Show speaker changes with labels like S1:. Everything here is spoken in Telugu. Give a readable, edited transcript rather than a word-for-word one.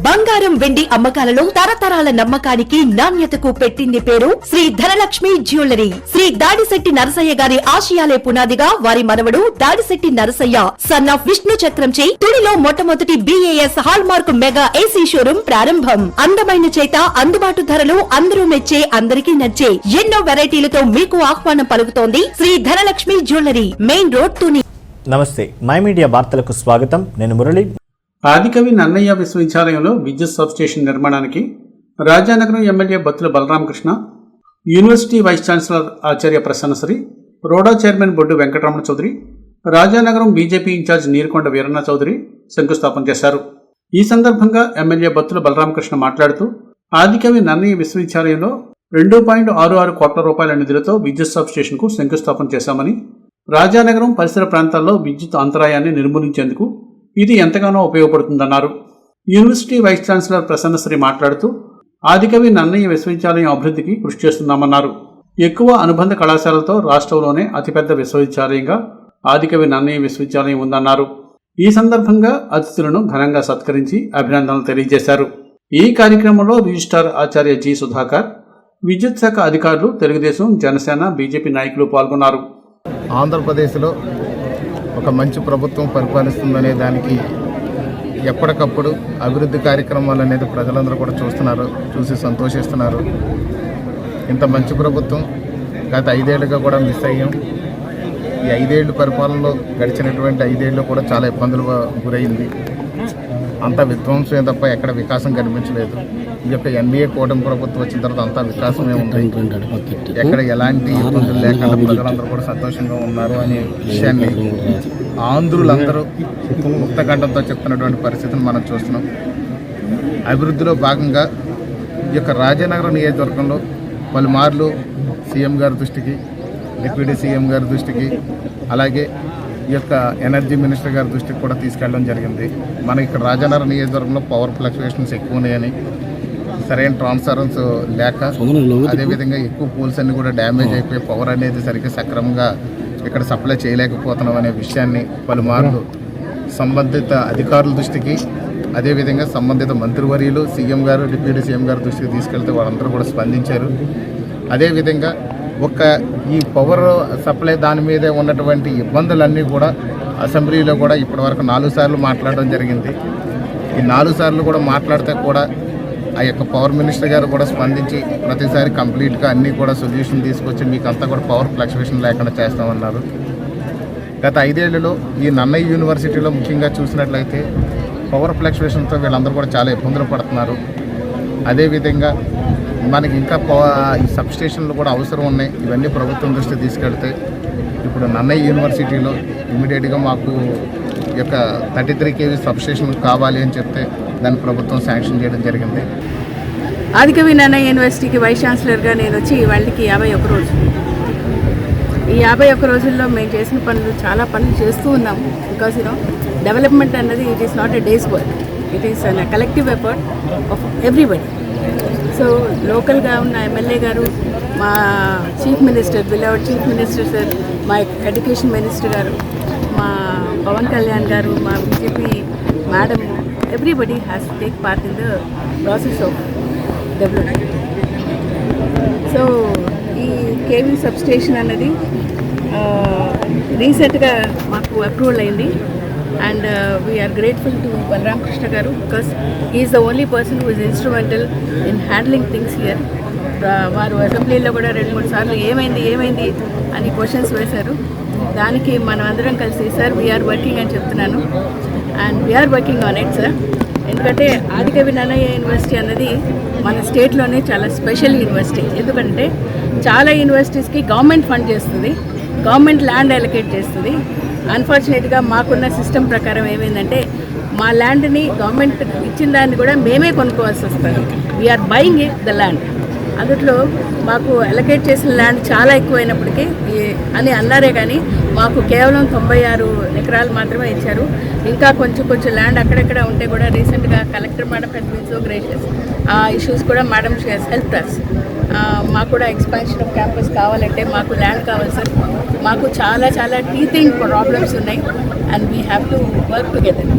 S1: బంగారం వెండి అమ్మకాలలో తరతరాల నమ్మకానికి నాణ్యతకు పెట్టింది పేరు శ్రీ ధనలక్ష్మి జ్యువెలరీ. శ్రీ దాడిశెట్టి నరసయ్య గారి ఆశయాలే పునాదిగా వారి మనవడు దాడిశెట్టి నరసయ్య సన్ ఆఫ్ విష్ణు చక్రంచే తుడిలో మొట్టమొదటి BAS hall mark mega AC showroom ప్రారంభం. అందమైన చేత అందుబాటు ధరలు అందరూ మెచ్చే అందరికీ నచ్చే ఎన్నో వెరైటీలతో మీకు ఆహ్వానం పలుకుతోంది Shri Dhanalakshmi jewellery, main road, Tuni.
S2: నమస్తే, మై మీడియా వార్తలకు స్వాగతం. నేను మురళి.
S3: ఆదికవి నన్నయ్య విశ్వవిద్యాలయంలో విద్యుత్ సబ్స్టేషన్ నిర్మాణానికి Rajanagaram MLA Battula Balaramakrishna, university vice chancellor ఆచార్య Prasannasri, RUDA chairman Boddu Venkataramana Chowdary, Rajanagaram BJP incharge Neerukonda Veeranna Chowdary శంకుస్థాపన చేశారు. ఈ సందర్భంగా ఎమ్మెల్యే బత్తుల బలరామకృష్ణ మాట్లాడుతూ ఆదికవి నన్నయ్య విశ్వవిద్యాలయంలో 2.66 కోట్ల రూపాయల నిధులతో విద్యుత్ సబ్స్టేషన్కు శంకుస్థాపన చేశామని, రాజానగరం పరిసర ప్రాంతాల్లో విద్యుత్ అంతరాయాన్ని నిర్మూలించేందుకు ఇది ఎంతగానో ఉపయోగపడుతుందన్నారు. యూనివర్సిటీ వైస్ ఛాన్సలర్ ప్రసన్నశ్రీ మాట్లాడుతూ ఆదికవి నన్నయ్య విశ్వవిద్యాలయం అభివృద్ధికి కృషి చేస్తున్నామన్నారు. ఎక్కువ అనుబంధ కళాశాలలతో రాష్ట్రంలోనే అతిపెద్ద విశ్వవిద్యాలయంగా ఆదికవి నన్నయ్య విశ్వవిద్యాలయం ఉందన్నారు. ఈ సందర్భంగా అతిథులను ఘనంగా సత్కరించి అభినందనలు తెలియజేశారు. ఈ కార్యక్రమంలో రిజిస్ట్రార్ ఆచార్య జి సుధాకర్, విద్యుత్ శాఖ అధికారులు, తెలుగుదేశం, జనసేన, బీజేపీ నాయకులు పాల్గొన్నారు.
S4: ఆంధ్రప్రదేశ్లో ఒక మంచి ప్రభుత్వం పరిపాలిస్తుందనే దానికి ఎప్పటికప్పుడు అభివృద్ధి కార్యక్రమాలు అనేది ప్రజలందరూ కూడా చూసి సంతోషిస్తున్నారు. ఇంత మంచి ప్రభుత్వం గత 5 ఏళ్ళుగా కూడా మిస్ అయ్యాం. ఈ 5 ఏళ్ళు పరిపాలనలో గడిచినటువంటి 5 ఏళ్ళు కూడా చాలా ఇబ్బందులు గురైంది. అంత విధ్వంసమే తప్ప ఎక్కడ వికాసం కనిపించలేదు. ఈ యొక్క ఎన్డీఏ కూటమి ప్రభుత్వం వచ్చిన తర్వాత అంతా వికాసమే ఉంది. ఎక్కడ ఎలాంటి ఇబ్బందులు లేకుండా ప్రజలందరూ కూడా సంతోషంగా ఉన్నారు అనే విషయాన్ని ఆంధ్రులందరూ ముక్తకంఠంతో చెప్తున్నటువంటి పరిస్థితిని మనం చూస్తున్నాం. అభివృద్ధిలో భాగంగా ఈ యొక్క రాజానగరం నియోజకవర్గంలో పలుమార్లు సీఎం గారి దృష్టికి, డిప్యూటీ సీఎం గారి దృష్టికి, అలాగే ఈ యొక్క ఎనర్జీ మినిస్టర్ గారి దృష్టికి కూడా తీసుకెళ్ళడం జరిగింది. మనకి ఇక్కడ రాజానగరం నియోజకవర్గంలో పవర్ ఫ్లక్చువేషన్స్ ఎక్కువ ఉన్నాయని, సరైన ట్రాన్స్ఫార్మర్స్ లేక, అదేవిధంగా ఎక్కువ పోల్స్ అన్ని కూడా డ్యామేజ్ అయిపోయి పవర్ అనేది సరిగ్గా సక్రమంగా ఇక్కడ సప్లై చేయలేకపోతున్నాం అనే విషయాన్ని పలుమార్లు సంబంధిత అధికారుల దృష్టికి, అదేవిధంగా సంబంధిత మంత్రివర్యులు, సీఎం గారు, డిప్యూటీ సీఎం గారి దృష్టికి తీసుకెళ్తే వాళ్ళందరూ కూడా స్పందించారు. అదేవిధంగా ఈ పవర్ సప్లై దాని మీదే ఉన్నటువంటి ఇబ్బందులన్నీ కూడా అసెంబ్లీలో కూడా ఇప్పటివరకు 4 సార్లు మాట్లాడడం జరిగింది. ఈ 4 సార్లు కూడా మాట్లాడితే కూడా ఆ యొక్క పవర్ మినిస్టర్ గారు కూడా స్పందించి ప్రతిసారి కంప్లీట్గా అన్నీ కూడా సొల్యూషన్ తీసుకొచ్చి మీకు అంతా కూడా పవర్ ఫ్లక్చువేషన్ లేకుండా చేస్తామన్నారు. గత 5 ఏళ్లలో ఈ నన్నయ్య యూనివర్సిటీలో ముఖ్యంగా చూసినట్లయితే పవర్ ఫ్లక్చువేషన్తో వీళ్ళందరూ కూడా చాలా ఇబ్బందులు పడుతున్నారు. అదేవిధంగా మనకి ఇంకా ఈ సబ్స్టేషన్లు కూడా అవసరం ఉన్నాయి. ఇవన్నీ ప్రభుత్వం దృష్టి తీసుకెళ్తే ఇప్పుడు నన్నయ్య యూనివర్సిటీలో ఇమీడియట్గా మాకు ఈ యొక్క 33 kV సబ్స్టేషన్ కావాలి అని చెప్తే దాన్ని ప్రభుత్వం శాంక్షన్ చేయడం జరిగింది.
S5: ఆదికవి నన్నయ్య యూనివర్సిటీకి వైస్ ఛాన్సలర్గా నేను వచ్చి వాళ్ళకి 51 రోజులు. ఈ 51 రోజుల్లో మేము చేసిన పనులు, చాలా పనులు చేస్తూ ఉన్నాము. బికాస్ డెవలప్మెంట్ అన్నది it is not a days work, it is an collective effort of everybody. So లోకల్గా ఉన్న ఎమ్మెల్యే గారు, మా chief minister, beloved chief minister sir, మా ఎడ్యుకేషన్ మినిస్టర్ గారు, మా పవన్ కళ్యాణ్ గారు, మా BJP madam, everybody has to take part in the process of development. So ఈ కేవీ సబ్స్టేషన్ అన్నది రీసెంట్గా మాకు అప్రూవల్ అయింది. And we are grateful to Balaram Krishna Garu because he is the only person who is instrumental in handling things here. వారు అసెంబ్లీలో కూడా 2-3 సార్లు ఏమైంది అని క్వశ్చన్స్ వేశారు. దానికి మనం అందరం కలిసి సార్ వీఆర్ వర్కింగ్ అని చెప్తున్నాను. And we are working on it sir. ఎందుకంటే ఆదికవి నన్నయ్య యూనివర్సిటీ అన్నది మన స్టేట్లోనే చాలా స్పెషల్ యూనివర్సిటీ. ఎందుకంటే చాలా యూనివర్సిటీస్కి గవర్నమెంట్ ఫండ్ చేస్తుంది, గవర్నమెంట్ ల్యాండ్ అలొకేట్ చేస్తుంది. అన్ఫార్చునేట్గా మాకున్న సిస్టమ్ ప్రకారం ఏమైందంటే మా ల్యాండ్ని గవర్నమెంట్ ఇచ్చిన దాన్ని కూడా మేమే కొనుక్కోవాల్సి వస్తుంది. We are buying the land. అందులో మాకు అలొకేట్ చేసిన ల్యాండ్ చాలా ఎక్కువైనప్పటికీ అని అన్నారే కానీ మాకు కేవలం 96 ఎకరాలు మాత్రమే ఇచ్చారు. ఇంకా కొంచెం ల్యాండ్ అక్కడెక్కడ ఉంటే కూడా రీసెంట్గా collector madam has been so gracious. ఆ ఇష్యూస్ కూడా madam she has helped us. మాకు కూడా ఎక్స్పాన్షన్ ఆఫ్ క్యాంపస్ కావాలంటే మాకు ల్యాండ్ కావాలి సార్. మాకు చాలా టీథింగ్ ప్రాబ్లమ్స్ ఉన్నాయి and we have to work together.